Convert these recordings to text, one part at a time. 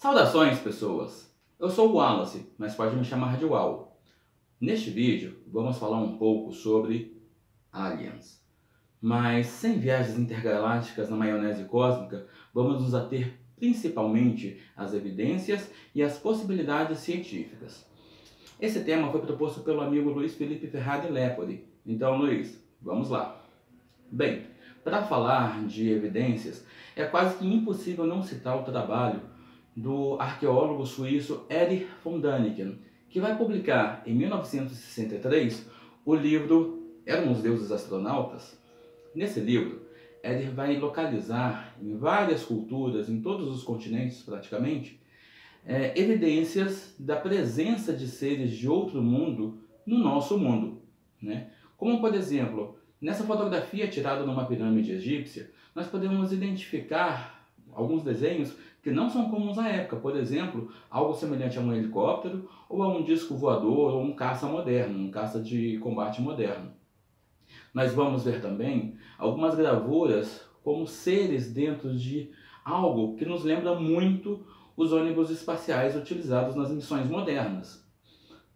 Saudações, pessoas! Eu sou o Wallace, mas pode me chamar de Wal. Neste vídeo, vamos falar um pouco sobre aliens. Mas sem viagens intergalácticas na maionese cósmica, vamos nos ater principalmente às evidências e às possibilidades científicas. Esse tema foi proposto pelo amigo Luiz Felipe Ferrari Lepori. Então, Luiz, vamos lá. Bem, para falar de evidências, é quase que impossível não citar o trabalho do arqueólogo suíço Erich von Däniken, que vai publicar em 1963 o livro Eram os Deuses Astronautas? Nesse livro, Erich vai localizar em várias culturas, em todos os continentes praticamente, evidências da presença de seres de outro mundo no nosso mundo, né? Como, por exemplo, nessa fotografia tirada numa pirâmide egípcia, nós podemos identificar alguns desenhos que não são comuns à época. Por exemplo, algo semelhante a um helicóptero ou a um disco voador ou um caça moderno, um caça de combate moderno. Nós vamos ver também algumas gravuras como seres dentro de algo que nos lembra muito os ônibus espaciais utilizados nas missões modernas.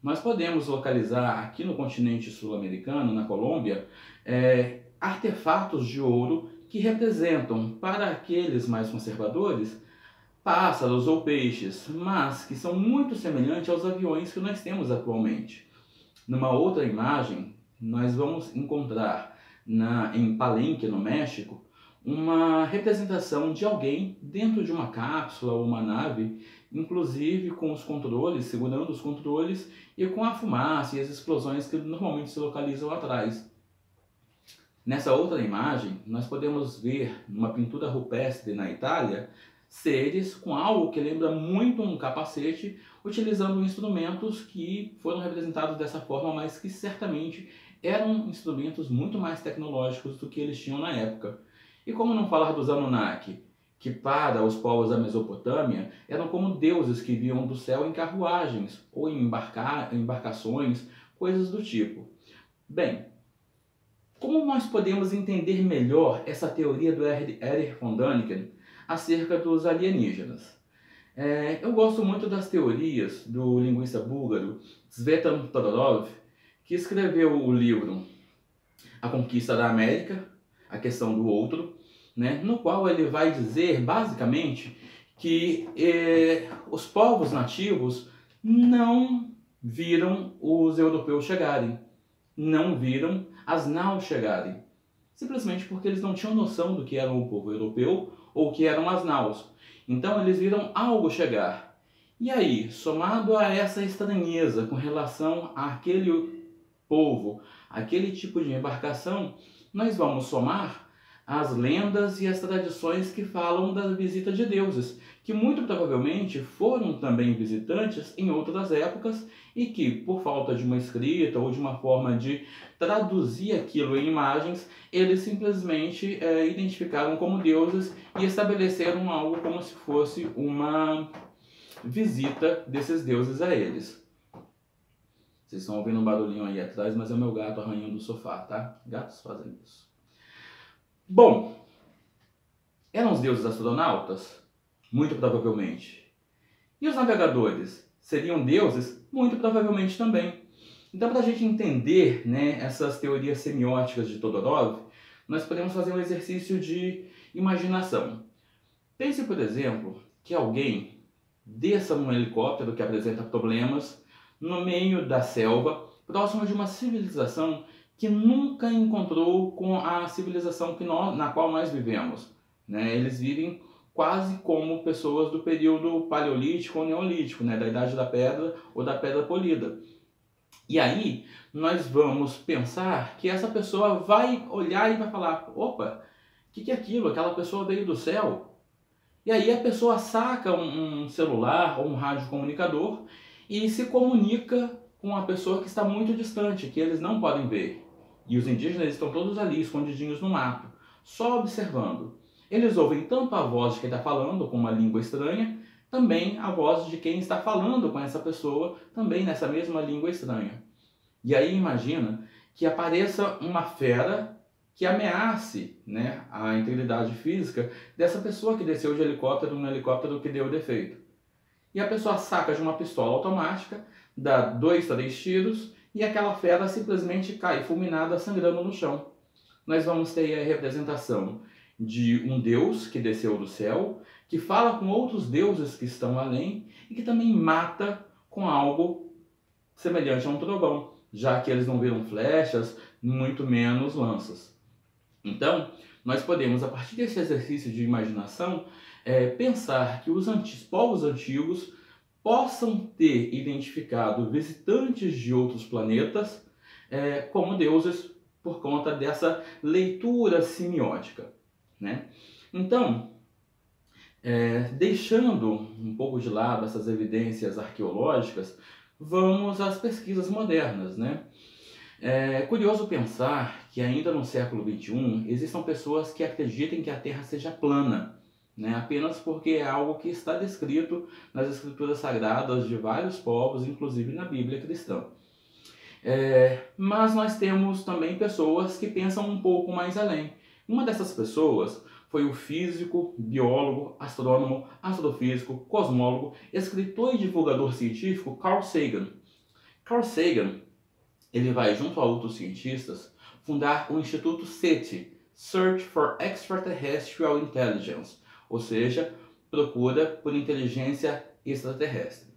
Nós podemos localizar aqui no continente sul-americano, na Colômbia, artefatos de ouro que representam, para aqueles mais conservadores, pássaros ou peixes, mas que são muito semelhantes aos aviões que nós temos atualmente. Numa outra imagem, nós vamos encontrar em Palenque, no México, uma representação de alguém dentro de uma cápsula ou uma nave, inclusive com os controles, segurando os controles e com a fumaça e as explosões que normalmente se localizam atrás. Nessa outra imagem, nós podemos ver numa pintura rupestre na Itália, seres com algo que lembra muito um capacete, utilizando instrumentos que foram representados dessa forma, mas que certamente eram instrumentos muito mais tecnológicos do que eles tinham na época. E como não falar dos Anunnaki, que para os povos da Mesopotâmia eram como deuses que vinham do céu em carruagens ou em embarcações, coisas do tipo. Bem, como nós podemos entender melhor essa teoria do Erich von Däniken acerca dos alienígenas? Eu gosto muito das teorias do linguista búlgaro Tzvetan Todorov, que escreveu o livro A Conquista da América, A Questão do Outro, né, no qual ele vai dizer, basicamente, que os povos nativos não viram os europeus chegarem, não viram as naus chegarem, simplesmente porque eles não tinham noção do que era o povo europeu ou o que eram as naus. Então eles viram algo chegar. E aí, somado a essa estranheza com relação àquele povo, aquele tipo de embarcação, nós vamos somar as lendas e as tradições que falam da visita de deuses, que muito provavelmente foram também visitantes em outras épocas e que, por falta de uma escrita ou de uma forma de traduzir aquilo em imagens, eles simplesmente identificaram como deuses e estabeleceram algo como se fosse uma visita desses deuses a eles. Vocês estão ouvindo um barulhinho aí atrás, mas é o meu gato arranhando o sofá, tá? Gatos fazem isso. Bom, eram os deuses astronautas? Muito provavelmente. E os navegadores? Seriam deuses? Muito provavelmente também. Então, para a gente entender, né, essas teorias semióticas de Todorov, nós podemos fazer um exercício de imaginação. Pense, por exemplo, que alguém desça num helicóptero que apresenta problemas no meio da selva, próximo de uma civilização que nunca encontrou com a civilização na qual nós vivemos, né? Eles vivem quase como pessoas do período paleolítico ou neolítico, né? Da Idade da Pedra ou da Pedra Polida. E aí nós vamos pensar que essa pessoa vai olhar e vai falar: opa, o que é aquilo? Aquela pessoa veio do céu? E aí a pessoa saca um celular ou um radiocomunicador e se comunica com a pessoa que está muito distante, que eles não podem ver. E os indígenas estão todos ali, escondidinhos no mato, só observando. Eles ouvem tanto a voz de quem está falando, com uma língua estranha, também a voz de quem está falando com essa pessoa, também nessa mesma língua estranha. E aí imagina que apareça uma fera que ameace, né, a integridade física dessa pessoa que desceu de helicóptero no helicóptero que deu defeito. e a pessoa saca de uma pistola automática, dá 2, 3 tiros e aquela fera simplesmente cai fulminada, sangrando no chão. Nós vamos ter a representação de um deus que desceu do céu, que fala com outros deuses que estão além e que também mata com algo semelhante a um trovão, já que eles não viram flechas, muito menos lanças. Então, nós podemos, a partir desse exercício de imaginação, pensar que os povos antigos possam ter identificado visitantes de outros planetas como deuses por conta dessa leitura semiótica, né? Então, deixando um pouco de lado essas evidências arqueológicas, vamos às pesquisas modernas, né? É curioso pensar que ainda no século XXI existam pessoas que acreditem que a Terra seja plana, né? Apenas porque é algo que está descrito nas escrituras sagradas de vários povos, inclusive na Bíblia cristã. Mas nós temos também pessoas que pensam um pouco mais além. Uma dessas pessoas foi o físico, biólogo, astrônomo, astrofísico, cosmólogo, escritor e divulgador científico Carl Sagan. Carl Sagan, ele vai, junto a outros cientistas, fundar o Instituto SETI, Search for Extraterrestrial Intelligence, ou seja, procura por inteligência extraterrestre.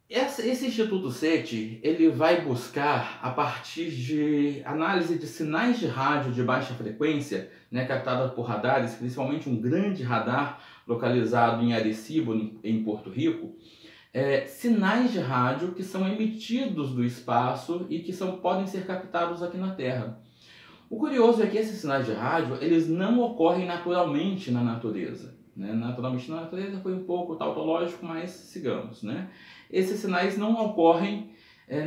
Esse Instituto SETI, ele vai buscar, a partir de análise de sinais de rádio de baixa frequência, né, captada por radares, principalmente um grande radar localizado em Arecibo, em Porto Rico, sinais de rádio que são emitidos do espaço e que podem ser captados aqui na Terra. O curioso é que esses sinais de rádio, eles não ocorrem naturalmente na natureza, né? Naturalmente na natureza foi um pouco tautológico, mas sigamos, né? Esses sinais não ocorrem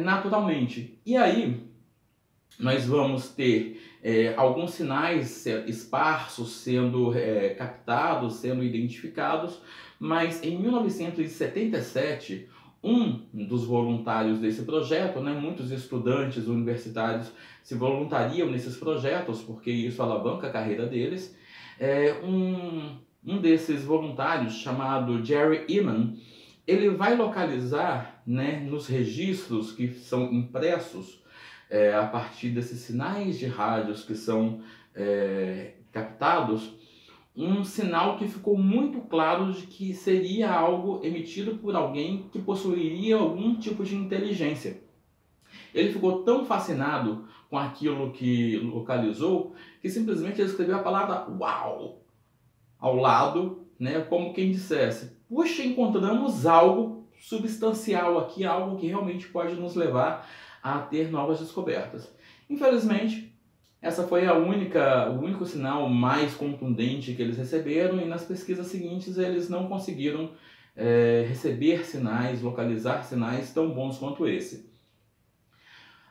naturalmente. E aí, nós vamos ter alguns sinais esparsos sendo captados, sendo identificados, mas em 1977, um dos voluntários desse projeto, né, muitos estudantes universitários se voluntariam nesses projetos, porque isso alavanca a carreira deles, um desses voluntários, chamado Jerry Eman, ele vai localizar, né, nos registros que são impressos a partir desses sinais de rádios que são captados, um sinal que ficou muito claro de que seria algo emitido por alguém que possuiria algum tipo de inteligência. Ele ficou tão fascinado com aquilo que localizou que simplesmente ele escreveu a palavra "uau" ao lado, né, como quem dissesse: puxa, encontramos algo substancial aqui, algo que realmente pode nos levar a ter novas descobertas. Infelizmente, essa foi o único sinal mais contundente que eles receberam, e nas pesquisas seguintes eles não conseguiram receber sinais, localizar sinais tão bons quanto esse.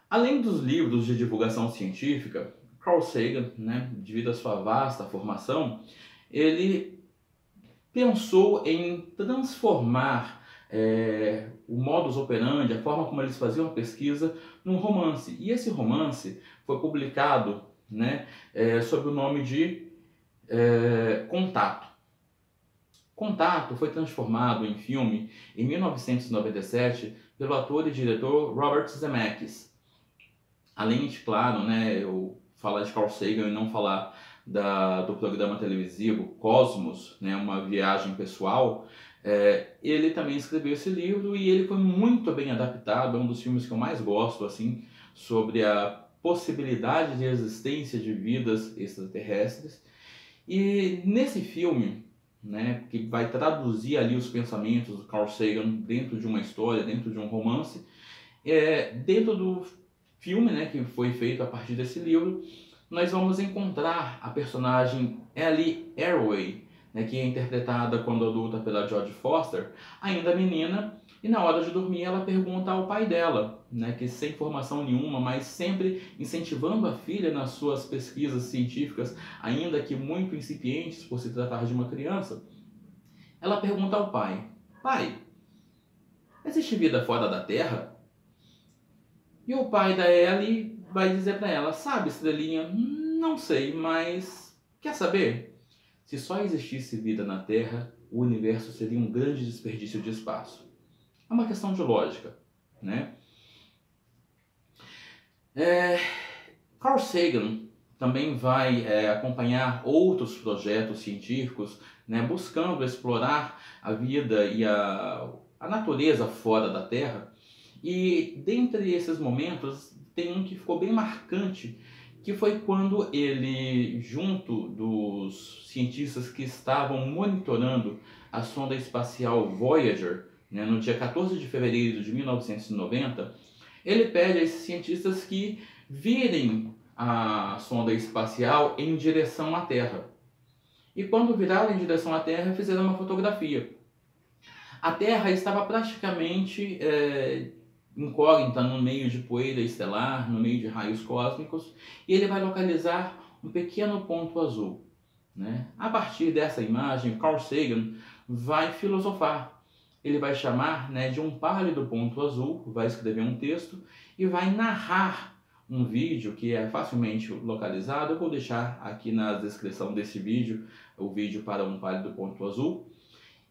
Além dos livros de divulgação científica, Carl Sagan, né, devido à sua vasta formação, ele pensou em transformar o modus operandi, a forma como eles faziam a pesquisa, num romance. E esse romance foi publicado, né, sob o nome de Contato. Contato foi transformado em filme em 1997 pelo ator e diretor Robert Zemeckis. Além de, claro, né, eu falar de Carl Sagan e não falar do programa televisivo Cosmos, né, uma viagem pessoal, ele também escreveu esse livro e ele foi muito bem adaptado. É um dos filmes que eu mais gosto, assim, sobre a possibilidade de existência de vidas extraterrestres. E nesse filme, né, que vai traduzir ali os pensamentos do Carl Sagan dentro de uma história, dentro de um romance, dentro do filme, né, que foi feito a partir desse livro, nós vamos encontrar a personagem Ellie Arroway, né, que é interpretada quando adulta pela Jodie Foster, ainda menina, e na hora de dormir ela pergunta ao pai dela, né, que sem formação nenhuma, mas sempre incentivando a filha nas suas pesquisas científicas, ainda que muito incipientes por se tratar de uma criança, ela pergunta ao pai: pai, existe vida fora da Terra? E o pai da Ellie vai dizer para ela: sabe, estrelinha, não sei, mas quer saber? Se só existisse vida na Terra, o universo seria um grande desperdício de espaço. É uma questão de lógica, né? Carl Sagan também vai acompanhar outros projetos científicos, né, buscando explorar a vida e a natureza fora da Terra. E dentre esses momentos, tem um que ficou bem marcante, que foi quando ele, junto dos cientistas que estavam monitorando a sonda espacial Voyager, né, no dia 14 de fevereiro de 1990, ele pede a esses cientistas que virem a sonda espacial em direção à Terra. E quando viraram em direção à Terra, fizeram uma fotografia. A Terra estava praticamente incógnita no meio de poeira estelar, no meio de raios cósmicos, e ele vai localizar um pequeno ponto azul, né? A partir dessa imagem, Carl Sagan vai filosofar. Ele vai chamar, né, de um pálido ponto azul, vai escrever um texto e vai narrar um vídeo que é facilmente localizado. Eu vou deixar aqui na descrição desse vídeo o vídeo para um pálido ponto azul.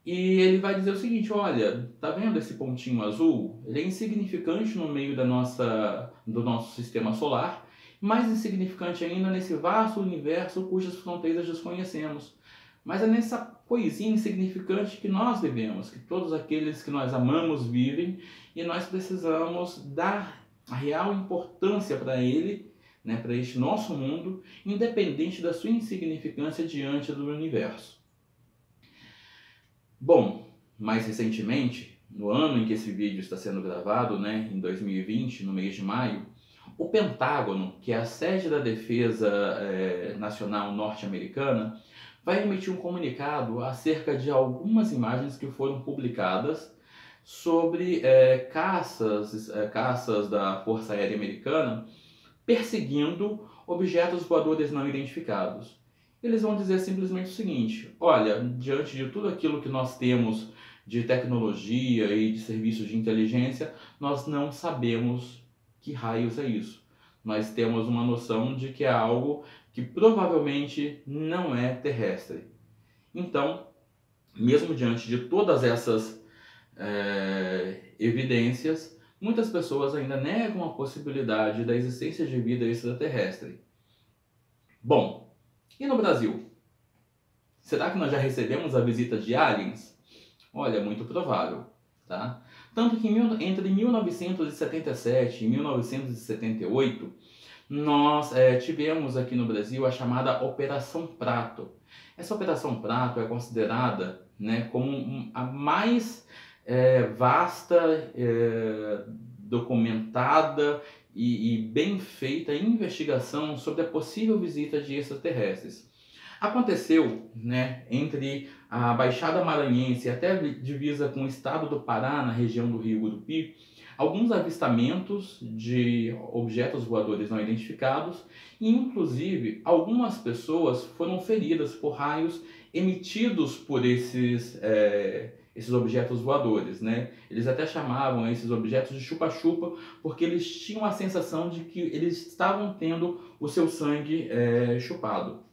E ele vai dizer o seguinte: olha, tá vendo esse pontinho azul? Ele é insignificante no meio do nosso sistema solar, mais insignificante ainda nesse vasto universo cujas fronteiras desconhecemos. Mas é nessa coisinha insignificante que nós vivemos, que todos aqueles que nós amamos vivem, e nós precisamos dar a real importância para ele, né, para este nosso mundo, independente da sua insignificância diante do universo. Bom, mais recentemente, no ano em que esse vídeo está sendo gravado, né, em 2020, no mês de maio, o Pentágono, que é a sede da Defesa Nacional norte-americana, vai emitir um comunicado acerca de algumas imagens que foram publicadas sobre caças da Força Aérea Americana perseguindo objetos voadores não identificados. Eles vão dizer simplesmente o seguinte: olha, diante de tudo aquilo que nós temos de tecnologia e de serviços de inteligência, nós não sabemos que raios é isso. Nós temos uma noção de que é algo que provavelmente não é terrestre. Então, mesmo diante de todas essas evidências, muitas pessoas ainda negam a possibilidade da existência de vida extraterrestre. Bom, e no Brasil? Será que nós já recebemos a visita de aliens? Olha, muito provável, tá? Tanto que entre 1977 e 1978, nós tivemos aqui no Brasil a chamada Operação Prato. Essa Operação Prato é considerada, né, como a mais vasta, documentada e bem feita investigação sobre a possível visita de extraterrestres. Aconteceu, né, entre a Baixada Maranhense até a divisa com o estado do Pará, na região do Rio Gurupi, alguns avistamentos de objetos voadores não identificados e, inclusive, algumas pessoas foram feridas por raios emitidos por esses objetos voadores, né? Eles até chamavam esses objetos de chupa-chupa, porque eles tinham a sensação de que eles estavam tendo o seu sangue chupado.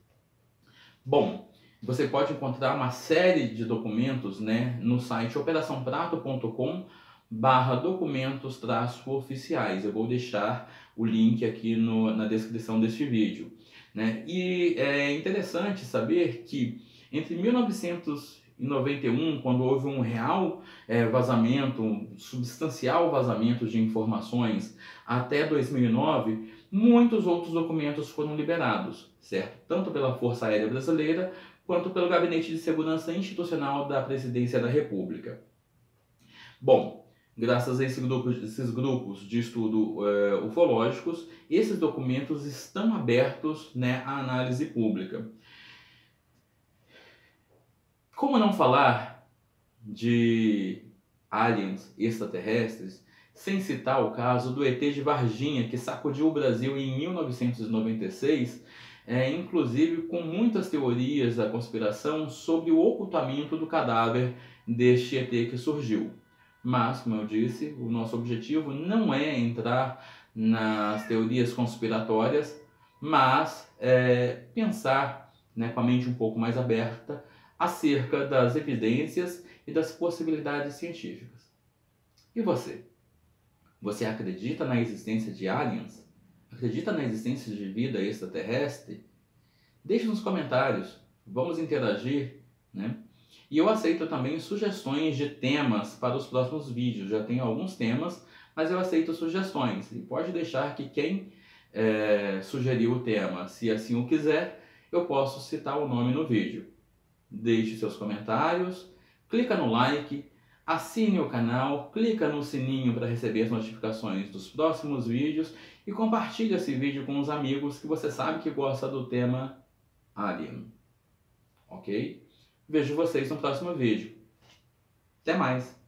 Bom, você pode encontrar uma série de documentos, né, no site operaçãoprato.com/documentos-oficiais. Eu vou deixar o link aqui na descrição deste vídeo, né? E é interessante saber que entre 1991, quando houve um real vazamento, um substancial vazamento de informações, até 2009, muitos outros documentos foram liberados, certo? Tanto pela Força Aérea Brasileira, quanto pelo Gabinete de Segurança Institucional da Presidência da República. Bom, graças a esses grupos de estudo ufológicos, esses documentos estão abertos, né, à análise pública. Como não falar de aliens extraterrestres sem citar o caso do ET de Varginha, que sacudiu o Brasil em 1996, inclusive com muitas teorias da conspiração sobre o ocultamento do cadáver deste ET que surgiu. Mas, como eu disse, o nosso objetivo não é entrar nas teorias conspiratórias, mas pensar né, com a mente um pouco mais aberta acerca das evidências e das possibilidades científicas. E você? Você acredita na existência de aliens? Acredita na existência de vida extraterrestre? Deixe nos comentários, vamos interagir, né? E eu aceito também sugestões de temas para os próximos vídeos. Já tenho alguns temas, mas eu aceito sugestões. E pode deixar que quem sugeriu o tema, se assim o quiser, eu posso citar o nome no vídeo. Deixe seus comentários, clica no like, assine o canal, clica no sininho para receber as notificações dos próximos vídeos e compartilhe esse vídeo com os amigos que você sabe que gosta do tema Alien. Ok? Vejo vocês no próximo vídeo. Até mais!